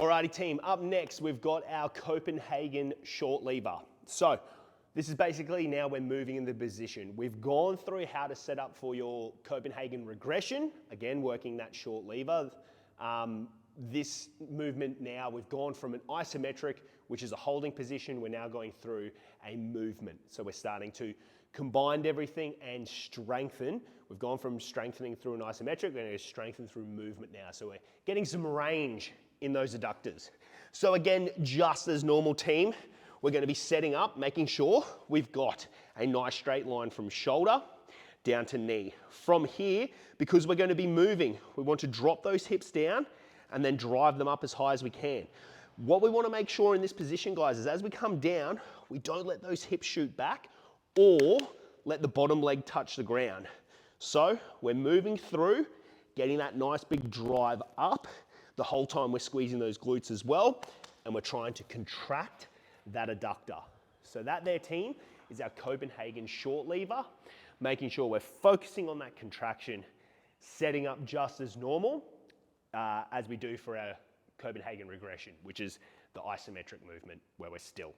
Alrighty team, up next we've got our Copenhagen Short Leaver. So this is basically now we're moving in the position. We've gone through how to set up for your Copenhagen regression, again working that short lever. This movement now, we've gone from an isometric, which is a holding position, we're now going through a movement. So we're starting to combine everything and strengthen. We've gone from strengthening through an isometric, we're going to strengthen through movement now. So we're getting some range in those adductors. So again, just as normal team, we're going to be setting up, making sure we've got a nice straight line from shoulder down to knee. From here, because we're going to be moving, we want to drop those hips down and then drive them up as high as we can. What we want to make sure in this position, guys, is as we come down, we don't let those hips shoot back or let the bottom leg touch the ground. So we're moving through, getting that nice big drive up. The whole time we're squeezing those glutes as well, and we're trying to contract that adductor. So that there, team, is our Copenhagen Short Lever, making sure we're focusing on that contraction, setting up just as normal as we do for our Copenhagen regression, which is the isometric movement where we're still.